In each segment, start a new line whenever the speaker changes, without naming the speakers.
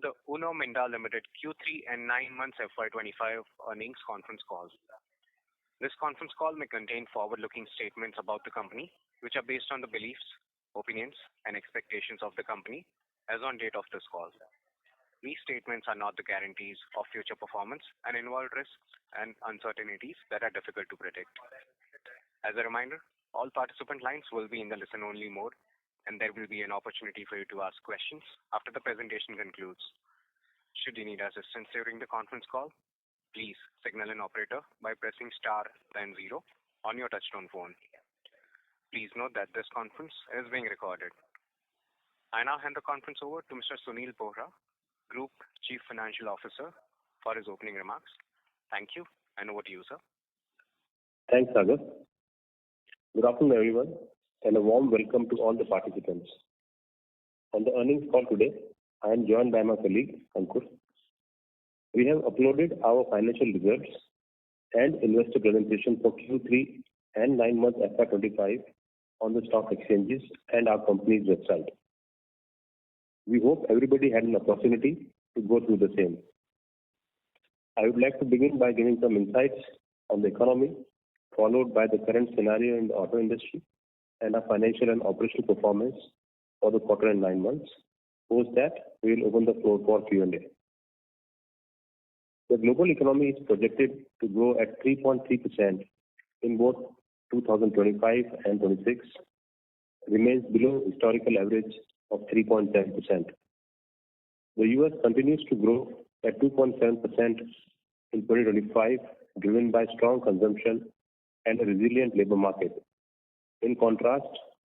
the Minda Limited Q3 and 9 months FY25 earnings conference call. This conference call may contain forward-looking statements about the company, which are based on the beliefs, opinions, and expectations of the company as on date of this call. These statements are not the guarantees of future performance and involve risks and uncertainties that are difficult to predict. As a reminder, all participant lines will be in the listen-only mode, and there will be an opportunity for you to ask questions after the presentation concludes. Should you need assistance during the conference call, please signal an operator by pressing star then 0 on your touchtone phone. Please note that this conference is being recorded. I now hand the conference over to Mr. Sunil Bohra, Group Chief Financial Officer, for his opening remarks. Thank you, and over to you, sir.
Thanks, Sagar. Good afternoon, everyone, and a warm welcome to all the participants. On the earnings call today, I am joined by my colleague, Ankur. We have uploaded our financial results and investor presentation for Q3 and 9 months FY25 on the stock exchanges and our company's website. We hope everybody had an opportunity to go through the same. I would like to begin by giving some insights on the economy, followed by the current scenario in the auto industry and our financial and operational performance for the quarter and 9 months. Post that, we will open the floor for Q&A. The global economy is projected to grow at 3.3% in both 2025 and 26, remains below historical average of 3.10%. The US continues to grow at 2.7% in 2025, driven by strong consumption and a resilient labor market. In contrast,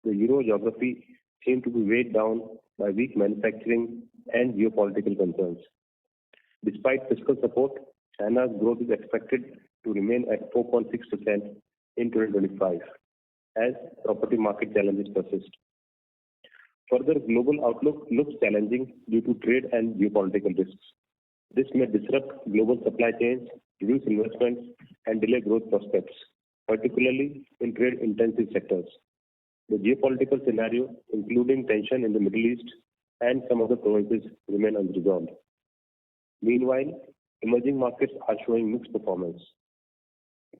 the Euro geography seemed to be weighed down by weak manufacturing and geopolitical concerns. Despite fiscal support, China's growth is expected to remain at 4.6% in 2025 as property market challenges persist. Further, global outlook looks challenging due to trade and geopolitical risks. This may disrupt global supply chains, reduce investments, and delay growth prospects, particularly in trade-intensive sectors. The geopolitical scenario, including tension in the Middle East and some other provinces, remain unresolved. Meanwhile, emerging markets are showing mixed performance.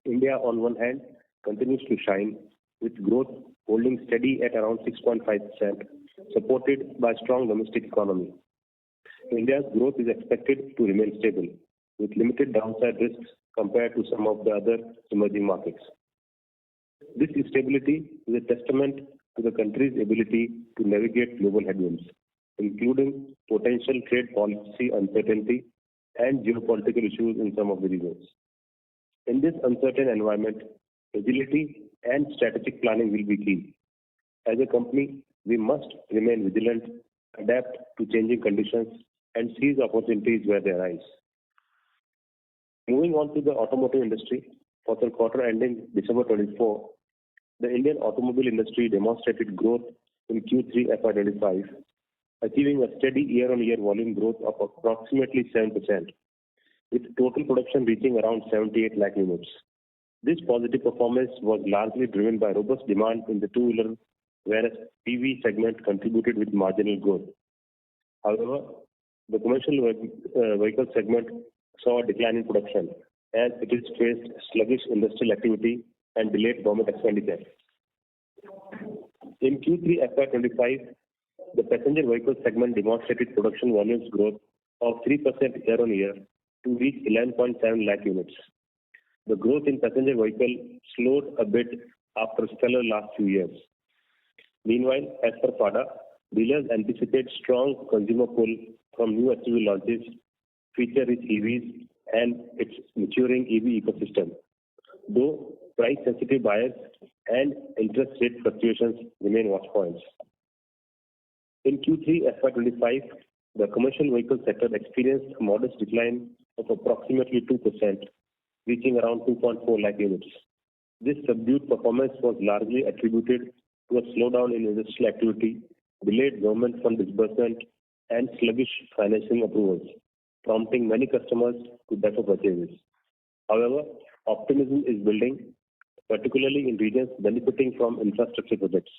India, on one hand, continues to shine, with growth holding steady at around 6.5%, supported by strong domestic economy. India's growth is expected to remain stable, with limited downside risks compared to some of the other emerging markets. This stability is a testament to the country's ability to navigate global headwinds, including potential trade policy uncertainty and geopolitical issues in some of the regions. In this uncertain environment, agility and strategic planning will be key. As a company, we must remain vigilant, adapt to changing conditions, and seize opportunities where they arise. Moving on to the automotive industry, for the quarter ending December 24, the Indian automobile industry demonstrated growth in Q3 FY25, achieving a steady year-on-year volume growth of approximately 7%, with total production reaching around 78 lakh units. This positive performance was largely driven by robust demand in the two-wheeler, whereas PV segment contributed with marginal growth. However, the commercial vehicle segment saw a decline in production as it is faced sluggish industrial activity and delayed government expenditure. In Q3 FY25, the passenger vehicle segment demonstrated production volumes growth of 3% year-on-year to reach 11.7 lakh units. The growth in passenger vehicle slowed a bit after a stellar last few years. Meanwhile, as per FADA, dealers anticipate strong consumer pull from new SUV launches, feature-rich EVs, and its maturing EV ecosystem, though price-sensitive buyers and interest rate fluctuations remain watch points. In Q3 FY25, the commercial vehicle sector experienced a modest decline of approximately 2%, reaching around 2.4 lakh units. This subdued performance was largely attributed to a slowdown in industrial activity, delayed government fund disbursement, and sluggish financing approvals, prompting many customers to defer purchases. However, optimism is building, particularly in regions benefiting from infrastructure projects.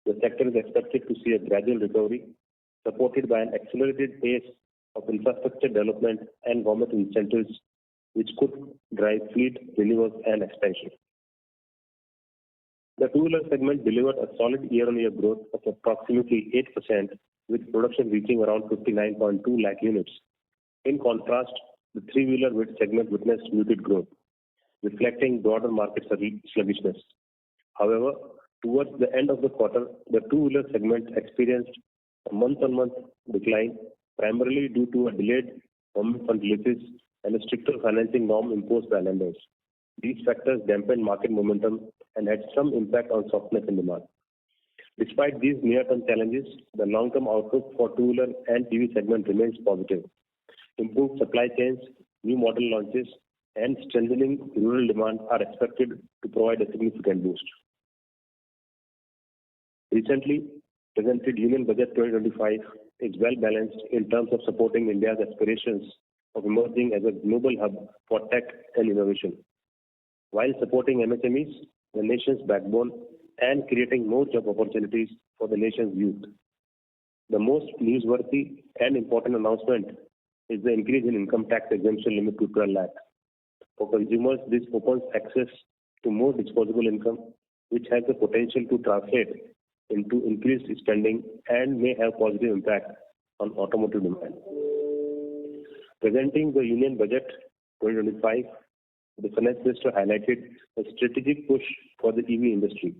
The sector is expected to see a gradual recovery, supported by an accelerated pace of infrastructure development and government incentives, which could drive fleet renewals and expansion. The two-wheeler segment delivered a solid year-on-year growth of approximately 8%, with production reaching around 59.2 lakh units. In contrast, the three-wheeler segment witnessed muted growth, reflecting broader market sluggishness. However, towards the end of the quarter, the two-wheeler segment experienced a month-on-month decline, primarily due to a delayed government fund releases and a stricter financing norm imposed by lenders. These factors dampened market momentum and had some impact on softness in demand. Despite these near-term challenges, the long-term outlook for two-wheeler and PV segment remains positive. Improved supply chains, new model launches, and strengthening rural demand are expected to provide a significant boost. Recently presented Union Budget 2025 is well balanced in terms of supporting India's aspirations of emerging as a global hub for tech and innovation, while supporting MSMEs, the nation's backbone, and creating more job opportunities for the nation's youth. The most newsworthy and important announcement is the increase in income tax exemption limit to 12 lakh. For consumers, this opens access to more disposable income, which has the potential to translate into increased spending and may have positive impact on automotive demand. Presenting the Union Budget 2025, the Finance Minister highlighted a strategic push for the EV industry,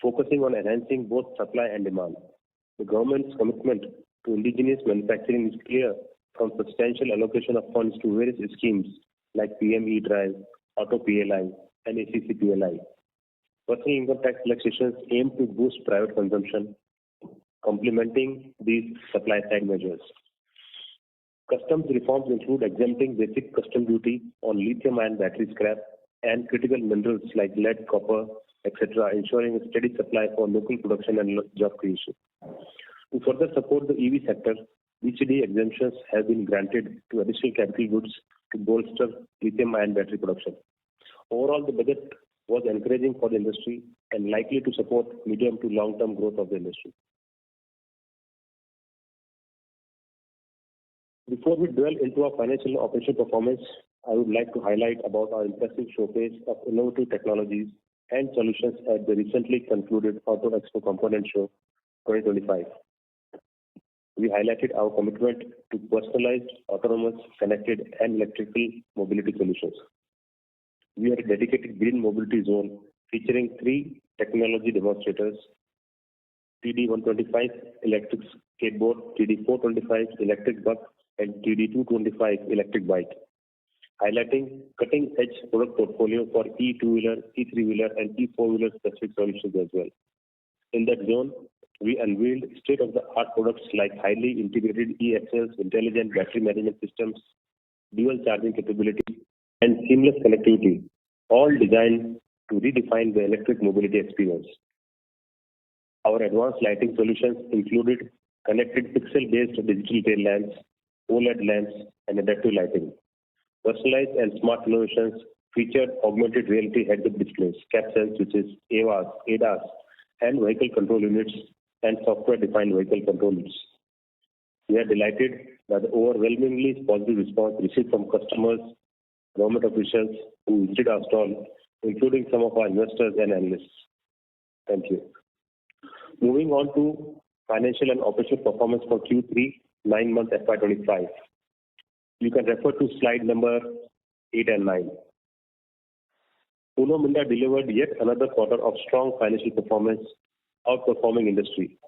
focusing on enhancing both supply and demand. The government's commitment to indigenous manufacturing is clear from substantial allocation of funds to various schemes like PM E-Drive, Auto PLI, and ACC PLI. Personal income tax relaxations aim to boost private consumption, complementing these supply-side measures. Customs reforms include exempting basic custom duty on lithium-ion battery scrap and critical minerals like lead, copper, etc., ensuring a steady supply for local production and job creation. To further support the EV sector, BCD exemptions have been granted to additional capital goods to bolster lithium-ion battery production. Overall, the budget was encouraging for the industry and likely to support medium to long-term growth of the industry. Before we delve into our financial and operational performance, I would like to highlight about our impressive showcase of innovative technologies and solutions at the recently concluded Auto Expo Component Show 2025. We highlighted our commitment to personalized, autonomous, connected, and electrical mobility solutions. We had a dedicated green mobility zone featuring 3 technology demonstrators: TD125 electric skateboard, TD425 electric bus, and TD225 electric bike, highlighting cutting-edge product portfolio for E2-wheeler, E3-wheeler, and E4-wheeler specific solutions as well. In that zone, we unveiled state-of-the-art products like highly integrated e-axles, intelligent battery management systems, dual charging capability, and seamless connectivity, all designed to redefine the electric mobility experience. Our advanced lighting solutions included connected pixel-based digital tail lamps, OLED lamps, and adaptive lighting. Personalized and smart innovations featured augmented reality heads-up displays, CapSense switches, ADAS, and vehicle control units, and software-defined vehicle control units. We are delighted by the overwhelmingly positive response received from customers, government officials who visited our stall, including some of our investors and analysts. Thank you. Moving on to financial and operational performance for Q3 9-month FY25. You can refer to slide number 8 and 9. Uno Minda delivered yet another quarter of strong financial performance, outperforming industry.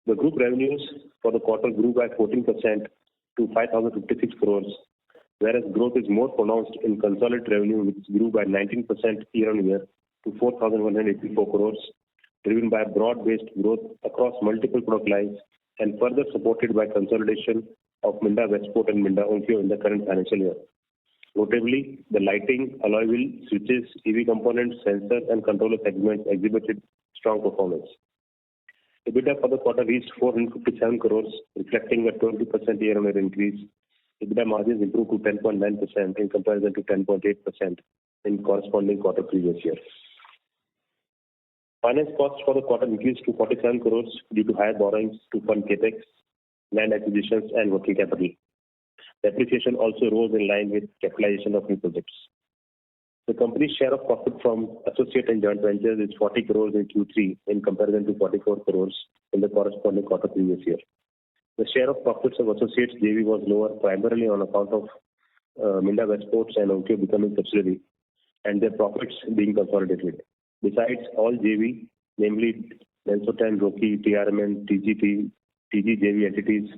The group revenues for the quarter grew by 14% to 5,056 crores, whereas growth is more pronounced in consolidated revenue, which grew by 19% year-on-year to 4,184 crores, driven by broad-based growth across multiple product lines and further supported by consolidation of Minda Westport and Minda Onkyo in the current financial year. Notably, the lighting, alloy wheel, switches, EV components, sensors, and controller segments exhibited strong performance. EBITDA for the quarter reached 457 crores, reflecting a 20% year-on-year increase. EBITDA margins improved to 10.9% in comparison to 10.8% in corresponding quarter previous year. Finance costs for the quarter increased to 47 crores due to higher borrowings to fund capex. land acquisitions, and working capital. Depreciation also rose in line with capitalization of new projects. The company's share of profit from associate and joint ventures is 40 crores in Q3 in comparison to 44 crores in the corresponding quarter previous year. The share of profits of associates JV was lower primarily on account of Minda Westports and Onkyo becoming subsidiary and their profits being consolidated. Besides, all JV, namely Densotan, Roki, TRMN, TG JV entities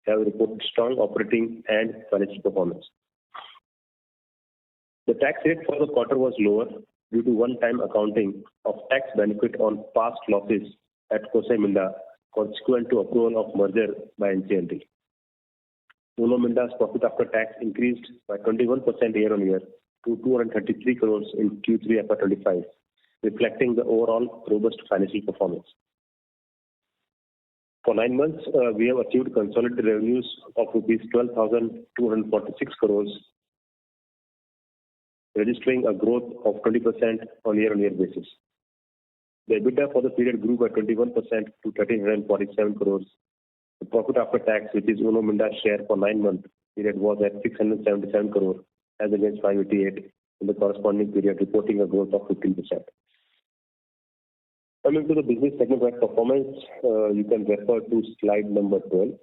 have reported strong operating and financial performance. The tax rate for the quarter was lower due to one-time accounting of tax benefit on past losses at Kosei Minda consequent to approval of merger by NCLT. Uno Minda's profit after tax increased by 21% year-on-year to 233 crores in Q3 FY25, reflecting the overall robust financial performance. For 9 months, we have achieved consolidated revenues of rupees 12,246 crores, registering a growth of 20% on year-on-year basis. The EBITDA for the period grew by 21% to 1,347 crores. The profit after tax, which is Uno Minda's share for 9 month period, was at 677 crores as against 588 in the corresponding period, reporting a growth of 15%. Coming to the business segment-wide performance, you can refer to slide number 12.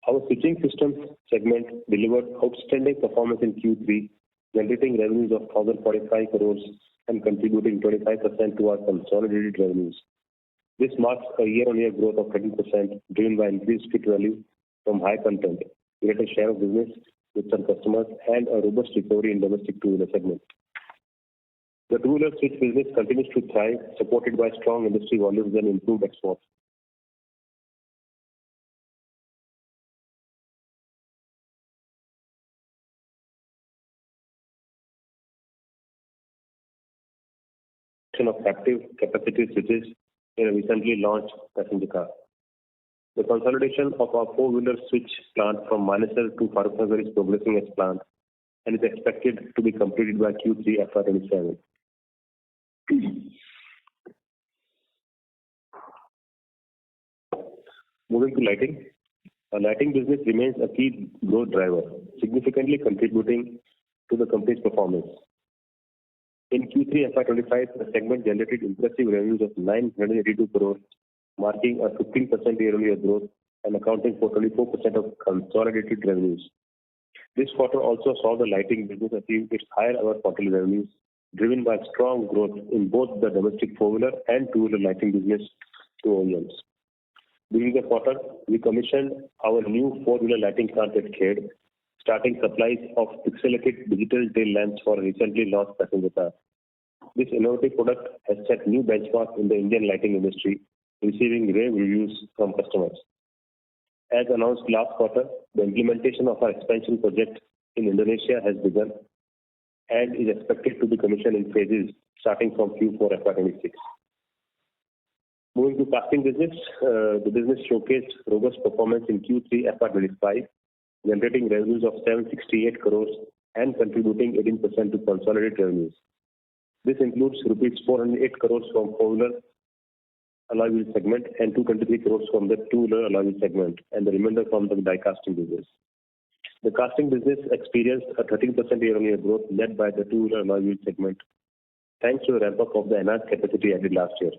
Our switching systems segment delivered outstanding performance in Q3, generating revenues of 1,045 crores and contributing 25% to our consolidated revenues. This marks a year-on-year growth of 13%, driven by increased kit value from high content, greater share of business with some customers, and a robust recovery in domestic two-wheeler segment. The two-wheeler switch business continues to thrive, supported by strong industry volumes and improved exports. Of captive capacity switches in a recently launched passenger car. The consolidation of our four-wheeler switch plant from Manesar to Farrukhnagar is progressing as planned and is expected to be completed by Q3 FY27. Moving to lighting. Our lighting business remains a key growth driver, significantly contributing to the company's performance. In Q3 FY25, the segment generated impressive revenues of 982 crores, marking a 15% year-on-year growth and accounting for 24% of consolidated revenues. This quarter also saw the lighting business achieve its higher ever quarterly revenues, driven by strong growth in both the domestic four-wheeler and two-wheeler lighting business to OEMs. During the quarter, we commissioned our new four-wheeler lighting plant at Khed, starting supplies of pixelated digital tail lamps for a recently launched passenger car. This innovative product has set new benchmarks in the Indian lighting industry, receiving rave reviews from customers. As announced last quarter, the implementation of our expansion project in Indonesia has begun and is expected to be commissioned in phases starting from Q4 FY26. Moving to casting business, the business showcased robust performance in Q3 FY25, generating revenues of 768 crores and contributing 18% to consolidated revenues. This includes rupees 408 crores from four-wheeler alloy wheel segment and 223 crores from the two-wheeler alloy wheel segment, and the remainder from the die casting business. The casting business experienced a 13% year-on-year growth led by the two-wheeler alloy wheel segment, thanks to the ramp-up of the enhanced capacity added last year.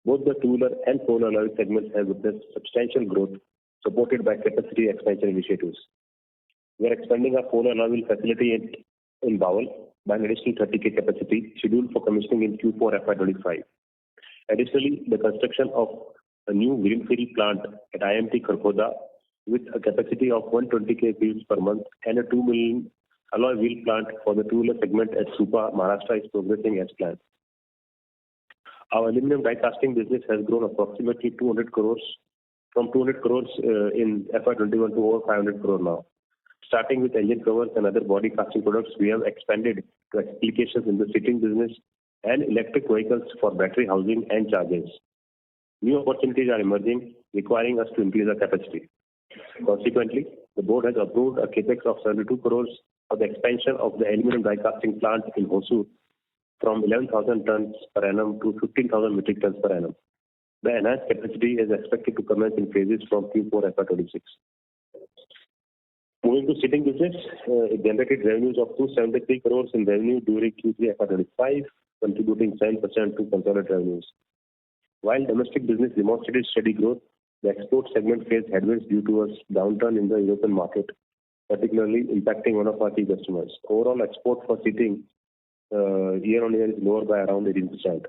Both the two-wheeler and four-wheeler alloy segments have witnessed substantial growth, supported by capacity expansion initiatives. We are expanding our four-wheeler alloy wheel facility in Bawal by an additional 30K capacity, scheduled for commissioning in Q4 FY25. Additionally, the construction of a new greenfield plant at IMT Kharkhoda with a capacity of 120K wheels per month and a 2 million alloy wheel plant for the two-wheeler segment at Supa, Maharashtra is progressing as planned. Our aluminum die casting business has grown approximately 200 crores from 200 crores in FY21 to over 500 crore now. Starting with engine covers and other body casting products, we have expanded to applications in the seating business and electric vehicles for battery housing and chargers. New opportunities are emerging, requiring us to increase our capacity. Consequently, the board has approved a capex of 72 crores for the expansion of the aluminum die casting plant in Hosur from 11,000 tons per annum to 15,000 metric tons per annum. The enhanced capacity is expected to commence in phases from Q4 FY26. Moving to seating business, it generated revenues of 273 crores in revenue during Q3FY25, contributing 7% to consolidated revenues. While domestic business demonstrated steady growth, the export segment faced headwinds due to a downturn in the European market, particularly impacting one of our key customers. Overall export for seating year-on-year is lower by around 18%.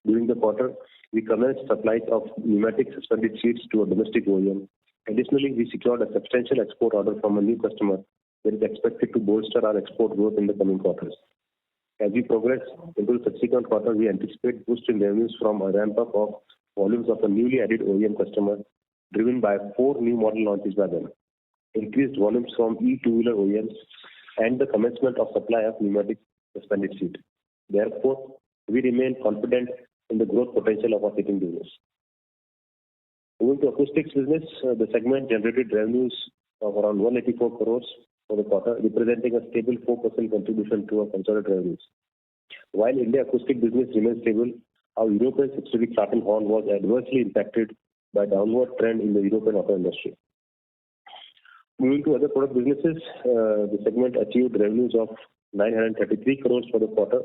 During the quarter, we commenced supplies of pneumatic suspended seats to a domestic OEM. Additionally, we secured a substantial export order from a new customer that is expected to bolster our export growth in the coming quarters. As we progress into the subsequent quarter, we anticipate boost in revenues from a ramp-up of volumes of a newly added OEM customer, driven by 4 new model launches by them, increased volumes from e-two-wheeler OEMs, and the commencement of supply of pneumatic suspended seat. Therefore, we remain confident in the growth potential of our seating business. Moving to acoustics business, the segment generated revenues of around 184 crores for the quarter, representing a stable 4% contribution to our consolidated revenues. While India acoustic business remains stable, our European subsidiary Clark & Horn was adversely impacted by downward trend in the European auto industry. Moving to other product businesses, the segment achieved revenues of 933 crores for the quarter,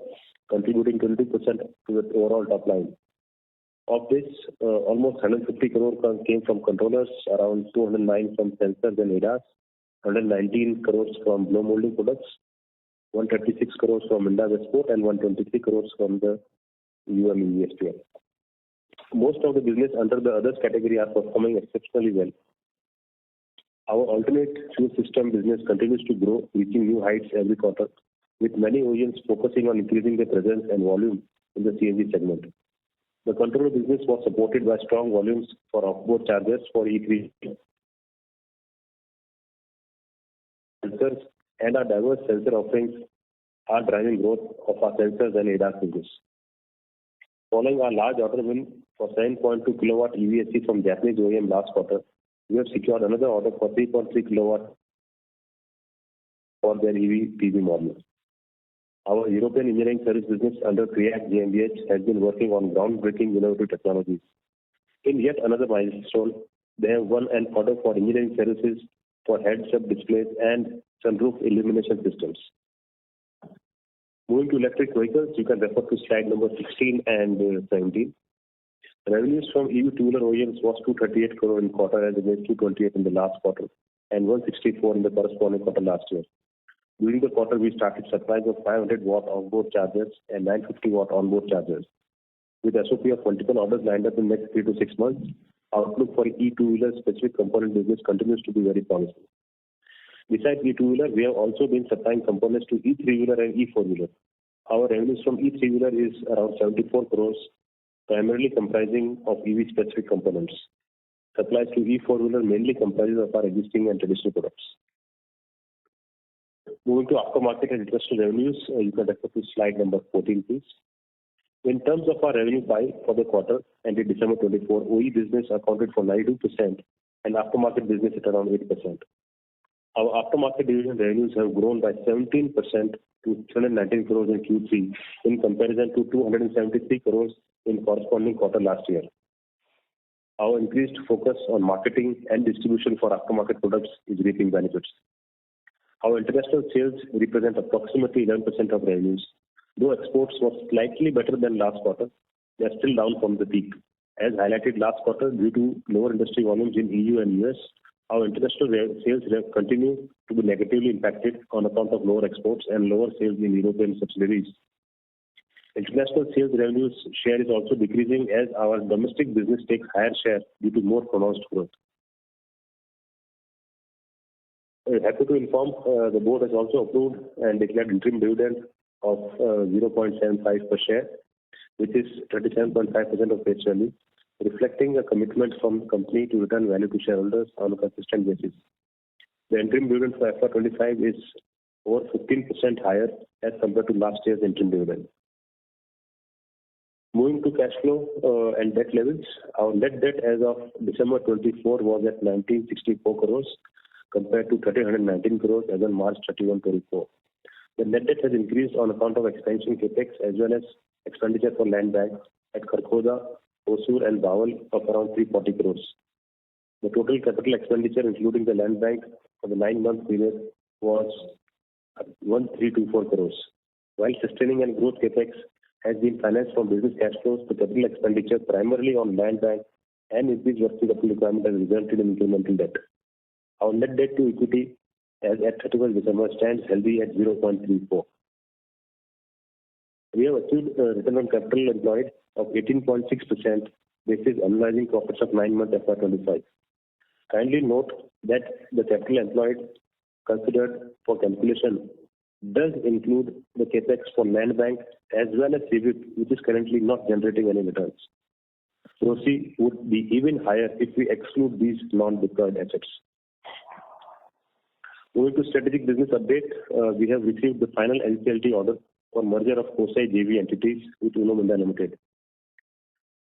contributing 20% to the overall top line. Of this, almost 150 crore came from controllers, around 209 from sensors and ADAS, 119 crores from blow molding products, 136 crores from Minda Export, and 123 crores from the UMESPL. Most of the business under the others category are performing exceptionally well. Our alternate fuel system business continues to grow, reaching new heights every quarter, with many OEMs focusing on increasing their presence and volume in the CNG segment. The controller business was supported by strong volumes for off-board chargers for E3 sensors, and our diverse sensor offerings are driving growth of our sensors and ADAS business. Following our large order win for 7.2 kilowatt EVSE from Japanese OEM last quarter, we have secured another order for 3.3 kilowatt for their EV PV model. Our European engineering service business under Creac GmbH has been working on groundbreaking innovative technologies. In yet another milestone, they have won an order for engineering services for heads-up displays and sunroof illumination systems. Moving to electric vehicles, you can refer to slide number 16 and 17. Revenues from EV two-wheeler OEMs was 238 crore in quarter as against 228 in the last quarter and 164 in the corresponding quarter last year. During the quarter, we started supplies of 500-watt onboard chargers and 950-watt onboard chargers. With SOP of multiple orders lined up in the next 3 to 6 months, outlook for e-two-wheeler specific component business continues to be very promising. Besides e-two-wheeler, we have also been supplying components to e-three-wheeler and e-four-wheeler. Our revenues from e-three-wheeler is around 74 crores, primarily comprising of EV specific components. Supplies to e-four-wheeler mainly comprises of our existing and traditional products. Moving to aftermarket and industrial revenues, you can refer to slide number 14, please. In terms of our revenue pie for the quarter ended December 24, OE business accounted for 92% and aftermarket business at around 8%. Our aftermarket division revenues have grown by 17% to 219 crores in Q3 in comparison to 273 crores in corresponding quarter last year. Our increased focus on marketing and distribution for aftermarket products is reaping benefits. Our international sales represent approximately 11% of revenues. Though exports was slightly better than last quarter, they are still down from the peak. As highlighted last quarter, due to lower industry volumes in EU and US, our international sales continue to be negatively impacted on account of lower exports and lower sales in European subsidiaries. International sales revenues share is also decreasing as our domestic business takes higher share due to more pronounced growth. Happy to inform the board has also approved and declared interim dividend of 0.75 per share, which is 37.5% of face value, reflecting a commitment from the company to return value to shareholders on a consistent basis. The interim dividend for FY25 is over 15% higher as compared to last year's interim dividend. Moving to cash flow and debt levels, our net debt as of December 24 was at 1964 crores compared to 1,319 crores as on March 31, 24. The net debt has increased on account of expansion capex as well as expenditure for land bank at Kharkhoda Hosur and Bawal of around 340 crores. The total capital expenditure, including the land bank for the 9-month period, was 1324 crores. While sustaining and growth capex has been financed from business cash flows, the capital expenditure primarily on land bank and increased working capital requirement has resulted in incremental debt. Our net debt to equity as at 31st December stands healthy at 0.34. We have achieved a return on capital employed of 18.6% basis analyzing profits of 9-month FY25. Kindly note that the capital employed considered for calculation does include the capex for land bank as well as CWIP, which is currently not generating any returns. ROCE would be even higher if we exclude these non-deployed assets. Moving to strategic business update, we have received the final NCLT order for merger of COSAI JV entities with Minda Limited.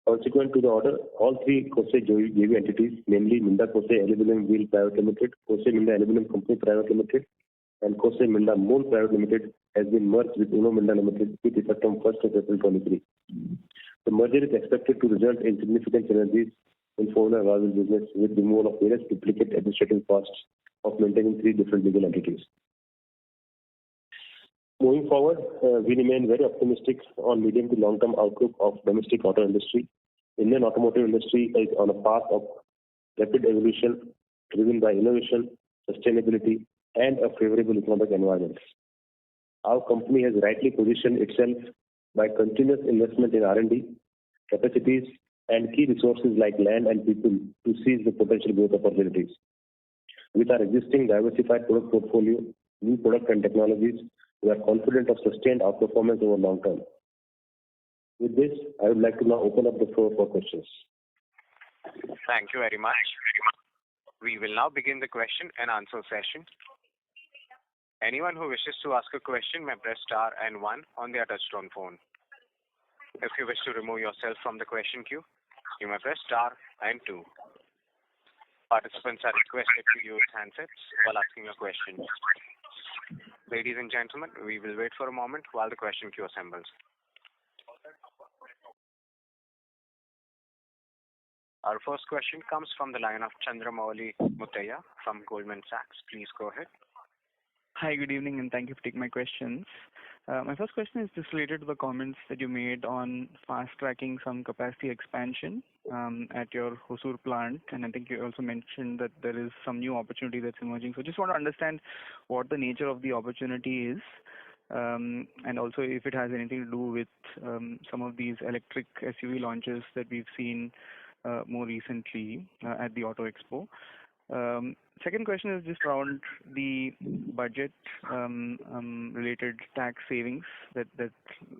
Consequent to the order, all three COSAI JV entities, namely Minda COSAI Aluminum Wheel Private Limited, COSAI Minda Aluminum Company Private Limited, and COSAI Minda Mold Private Limited, has been merged with Minda Limited with effect from 1st of April 23. The merger is expected to result in significant synergies in four-wheeler alloy wheel business with removal of various duplicate administrative costs of maintaining three different legal entities. Moving forward, we remain very optimistic on medium to long-term outlook of domestic auto industry. Indian automotive industry is on a path of rapid evolution driven by innovation, sustainability, and a favorable economic environment. Our company has rightly positioned itself by continuous investment in R&D, capacities, and key resources like land and people to seize the potential growth opportunities. With our existing diversified product portfolio, new product and technologies, we are confident of sustained outperformance over long term. With this, I would like to now open up the floor for questions.
Thank you very much. We will now begin the question and answer session. Anyone who wishes to ask a question may press star and 1 on their touchtone phone. If you wish to remove yourself from the question queue, you may press star and 2. Participants are requested to use handsets while asking a question. Ladies and gentlemen, we will wait for a moment while the question queue assembles. Our first question comes from the line of Chandramouli Muthiah from Goldman Sachs. Please go ahead.
Hi, good evening, and thank you for taking my questions. My first question is just related to the comments that you made on fast-tracking some capacity expansion at your Hosur plant, and I think you also mentioned that there is some new opportunity that's emerging. So just want to understand what the nature of the opportunity is, and also if it has anything to do with some of these electric SUV launches that we've seen more recently at the Auto Expo. Second question is just around the budget related tax savings that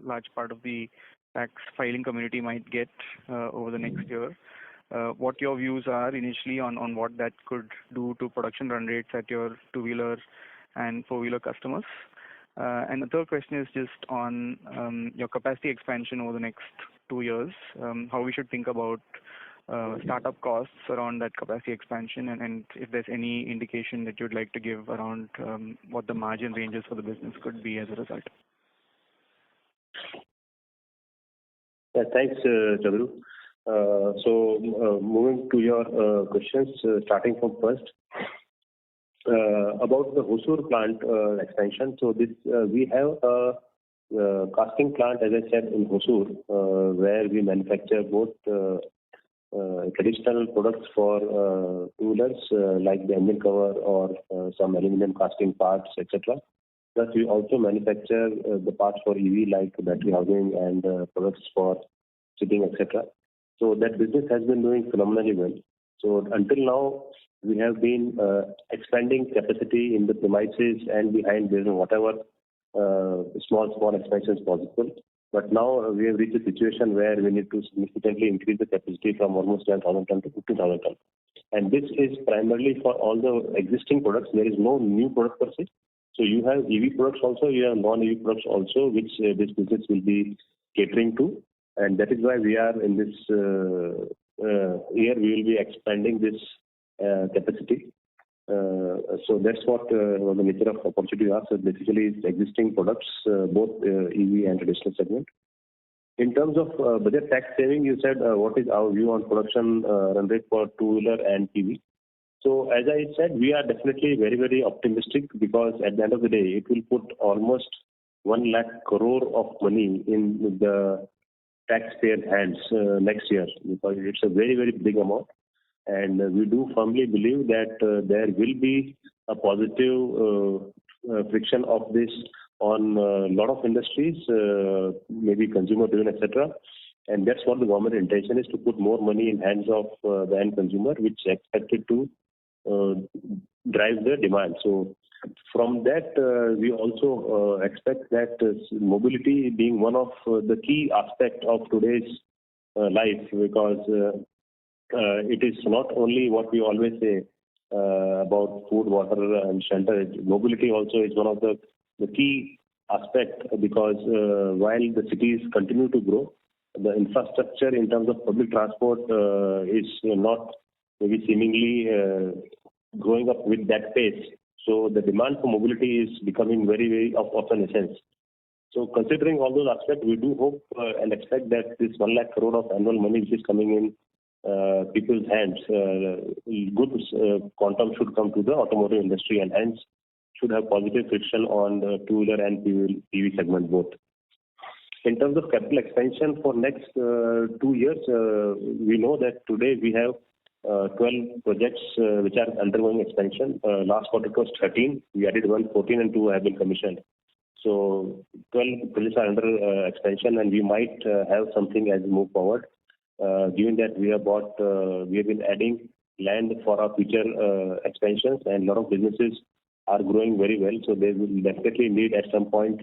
large part of the tax filing community might get over the next year. What your views are initially on what that could do to production run rates at your two-wheeler and four-wheeler customers. And the third question is just on your capacity expansion over the next 2 years, how we should think about startup costs around that capacity expansion, and if there's any indication that you'd like to give around what the margin ranges for the business could be as a result.
Yeah, thanks, Chandru. So moving to your questions, starting from first. About the Hosur plant expansion. So this we have a casting plant, as I said, in Hosur, where we manufacture both traditional products for two-wheelers like the engine cover or some aluminum casting parts, etc. Plus, we also manufacture the parts for EV like battery housing and products for seating, etc. So that business has been doing phenomenally well. So until now, we have been expanding capacity in the premises and behind building whatever small expansions possible. But now we have reached a situation where we need to significantly increase the capacity from almost 10,000 tons to 15,000 tons. And this is primarily for all the existing products. There is no new product per se. So you have EV products also, you have non-EV products also, which this business will be catering to. And that is why we are in this year, we will be expanding this capacity. So that's what the nature of opportunity are. So basically, it's existing products, both EV and traditional segment. In terms of budget tax saving, you said what is our view on production run rate for two-wheeler and PV. So as I said, we are definitely very, very optimistic because at the end of the day, it will put almost 1 lakh crore of money in the taxpayer hands next year because it's a very, very big amount. And we do firmly believe that there will be a positive friction of this on a lot of industries, maybe consumer-driven, etc. And that's what the government intention is, to put more money in hands of the end consumer, which is expected to drive the demand. So from that, we also expect that mobility being one of the key aspects of today's life, because it is not only what we always say about food, water, and shelter. Mobility also is one of the key aspect because while the cities continue to grow, the infrastructure in terms of public transport is not maybe seemingly growing up with that pace. So the demand for mobility is becoming very, very of an essence. So considering all those aspects, we do hope and expect that this 1 lakh crore of annual money which is coming in people's hands, good quantum should come to the automotive industry and hence should have positive friction on the two-wheeler and PV segment both. In terms of capital expansion for next 2 years, we know that today we have 12 projects which are undergoing expansion. Last quarter it was 13. We added 14 and 2 have been commissioned. So 12 projects are under expansion and we might have something as we move forward. Given that we have been adding land for our future expansions and a lot of businesses are growing very well. So they will definitely need at some point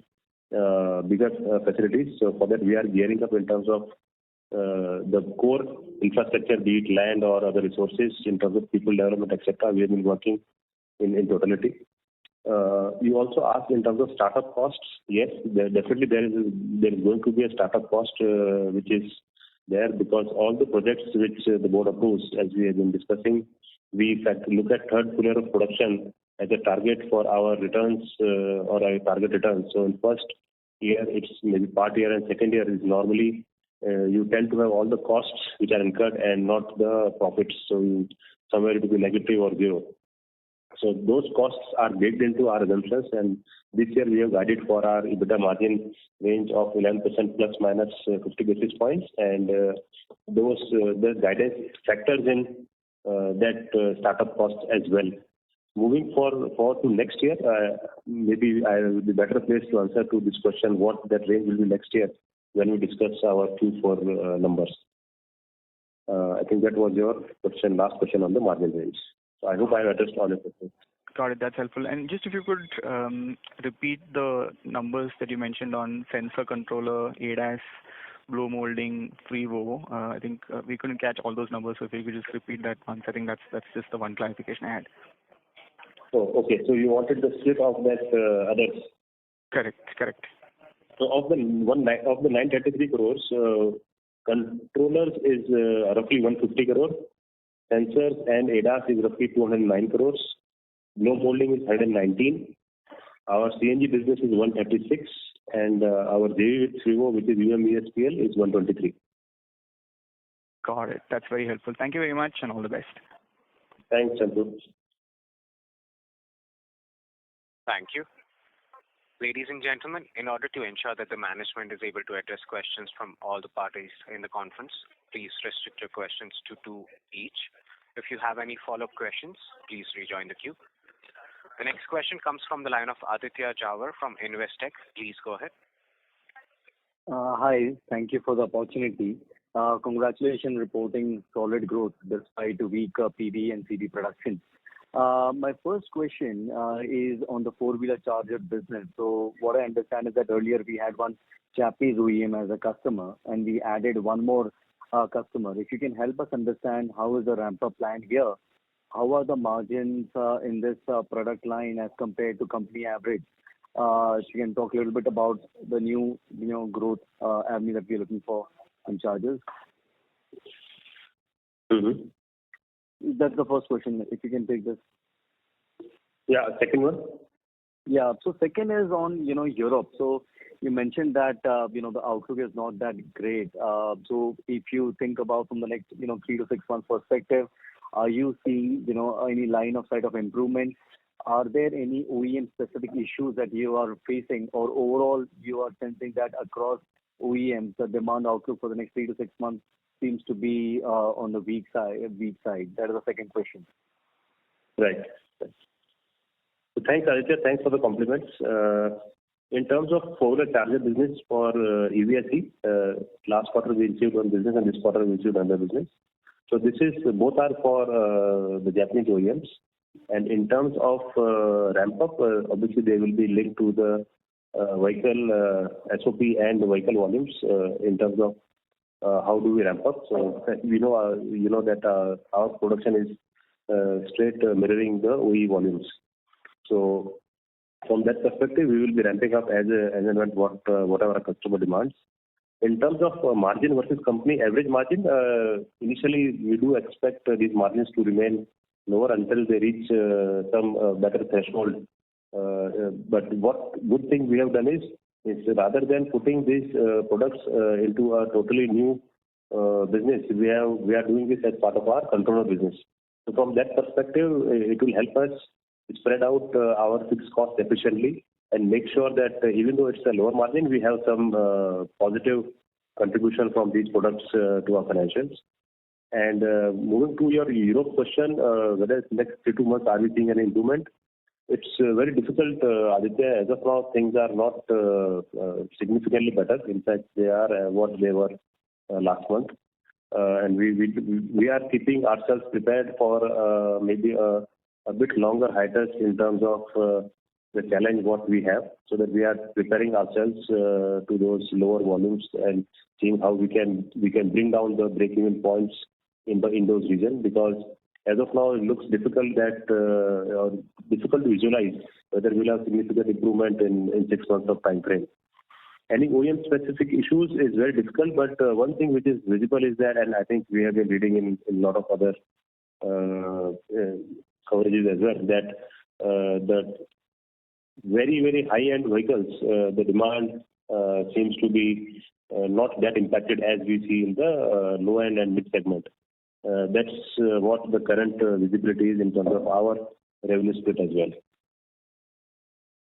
bigger facilities. So for that we are gearing up in terms of the core infrastructure, be it land or other resources, in terms of people development, etc. We have been working in totality. You also asked in terms of startup costs. Yes, definitely there is going to be a startup cost which is there because all the projects which the board approves, as we have been discussing, we in fact look at third full year of production as a target for our returns or our target returns. So in first year it's maybe part year and second year is normally you tend to have all the costs which are incurred and not the profits. So somewhere it will be negative or zero. So those costs are baked into our assumptions, and this year we have guided for our EBITDA margin range of 11% plus minus 50 basis points, and the guidance factors in that startup cost as well. Moving forward to next year, maybe I will be better placed to answer to this question what that range will be next year when we discuss our Q4 numbers. I think that was your question, last question on the margin range. So I hope I have addressed all your questions.
Got it. That's helpful. And just if you could repeat the numbers that you mentioned on sensor controller, ADAS, blow molding, FRIWO. I think we couldn't catch all those numbers. So if you could just repeat that once, I think that's just the one clarification I had.
Oh, okay. So you wanted the split of that others?
Correct.
So of the 933 crores, controllers is roughly 150 crore. Sensors and ADAS is roughly 209 crores. Blow molding is 119. Our CNG business is 136, and our JV with FRIWO, which is UMESPL, is 123.
Got it. That's very helpful. Thank you very much, and all the best.
Thanks, Chandru.
Thank you. Ladies and gentlemen, in order to ensure that the management is able to address questions from all the parties in the conference, please restrict your questions to 2 each. If you have any follow-up questions, please rejoin the queue. The next question comes from the line of Aditya Jawar from Investec. Please go ahead.
Hi, thank you for the opportunity. Congratulations reporting solid growth despite a weak PV and CV production. My first question is on the four-wheeler charger business. So what I understand is that earlier we had one Japanese OEM as a customer and we added one more customer. If you can help us understand how is the ramp-up plan here, how are the margins in this product line as compared to company average? If you can talk a little bit about the new growth avenue that we're looking for in chargers.
Mm-hmm.
That's the first question. If you can take this.
Yeah, second one.
Yeah. So second is on, Europe. So you mentioned that, the outlook is not that great. So if you think about from the next, 3 to 6 months perspective, are you seeing, any line of sight of improvement? Are there any OEM specific issues that you are facing, or overall you are sensing that across OEMs, the demand outlook for the next 3 to 6 months seems to be on the weak side? That is the second question.
Right. So thanks, Aditya. Thanks for the compliments. In terms of four-wheeler charger business for EVSE, last quarter we received one business and this quarter we received another business. So this is both are for the Japanese OEMs. And in terms of ramp up, obviously they will be linked to the vehicle SOP and the vehicle volumes in terms of how do we ramp up. So you know that our production is straight mirroring the OE volumes. So from that perspective, we will be ramping up as and when whatever our customer demands. In terms of margin versus company average margin, initially we do expect these margins to remain lower until they reach some better threshold. But what good thing we have done is rather than putting these products into a totally new business, we are doing this as part of our controller business. So from that perspective, it will help us spread out our fixed cost efficiently and make sure that even though it's a lower margin, we have some positive contribution from these products to our financials. And moving to your Europe question, whether next 3 months are we seeing any improvement? It's very difficult, Aditya. As of now, things are not significantly better. In fact, they are what they were last month. And we are keeping ourselves prepared for maybe a bit longer hiatus in terms of the challenge what we have, so that we are preparing ourselves to those lower volumes and seeing how we can bring down the break-even points in those regions, because as of now it looks difficult to visualize whether we'll have significant improvement in 6 months of time frame. Any OEM specific issues is very difficult, but one thing which is visible is that, and I think we have been reading in a lot of other coverages as well, that the very, very high-end vehicles, the demand seems to be not that impacted as we see in the low-end and mid-segment. That's what the current visibility is in terms of our revenue split as well.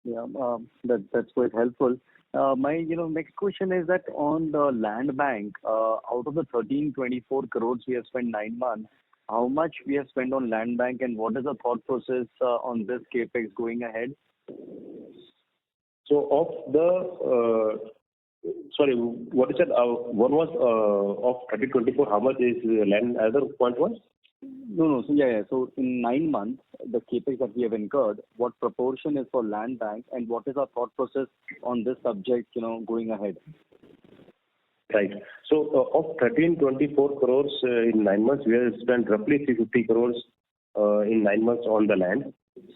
Yeah, that's quite helpful. My next question is that on the land bank, out of the 1324 crores we have spent 9 months, how much we have spent on land bank, and what is the thought process on this capex going ahead?
So of the sorry, what is it? One was of 1324. How much is land? Other point was?
No. So yeah. So in 9 months, the capex that we have incurred, what proportion is for land bank, and what is our thought process on this subject, going ahead?
Right. So of 1324 crores in 9 months, we have spent roughly 350 crores in 9 months on the land.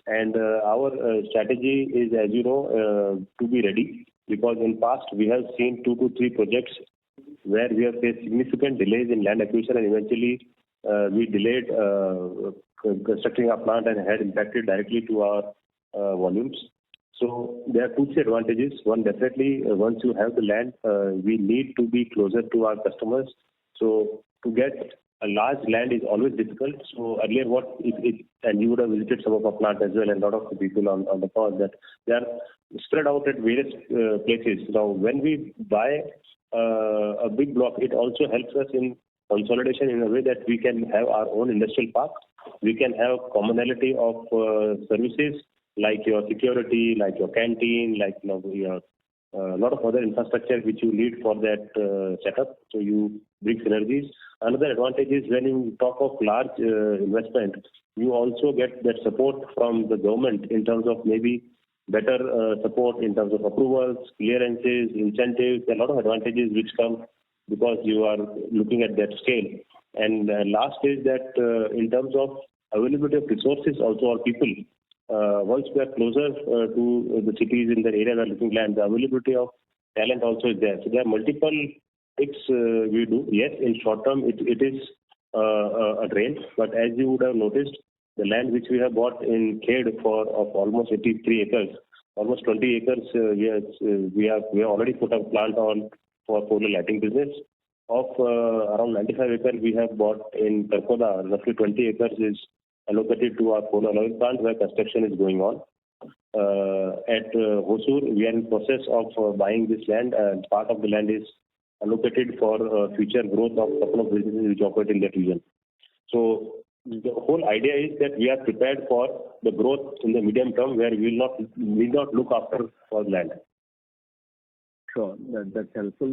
And our strategy is, as you know, to be ready, because in past we have seen 2 to 3 projects where we have faced significant delays in land acquisition, and eventually we delayed constructing our plant and had impacted directly to our volumes. So there are 2 3 advantages. One, definitely, once you have the land, we need to be closer to our customers. So to get a large land is always difficult. So earlier, and you would have visited some of our plant as well, and a lot of the people on the call, that they are spread out at various places. Now, when we buy a big block, it also helps us in consolidation in a way that we can have our own industrial park. We can have commonality of services like your security, like your canteen, like your a lot of other infrastructure which you need for that setup. So you bring synergies. Another advantage is when you talk of large investment, you also get that support from the government in terms of maybe better support in terms of approvals, clearances, incentives. There are a lot of advantages which come because you are looking at that scale. And last is that in terms of availability of resources, also our people. Once we are closer to the cities in the area we are looking land, the availability of talent also is there. So there are multiple things we do. Yes, in short term it is a drain, but as you would have noticed, the land which we have bought in Khed of almost 83 acres, almost 20 acres. We have already put a plant on for four-wheeler lighting business. Of around 95 acres we have bought in Karkoda, roughly 20 acres is allocated to our four-wheeler oil plant where construction is going on. At Hosur, we are in process of buying this land, and part of the land is allocated for future growth of a couple of businesses which operate in that region. So the whole idea is that we are prepared for the growth in the medium term where we will not look after for land.
Sure, that's helpful.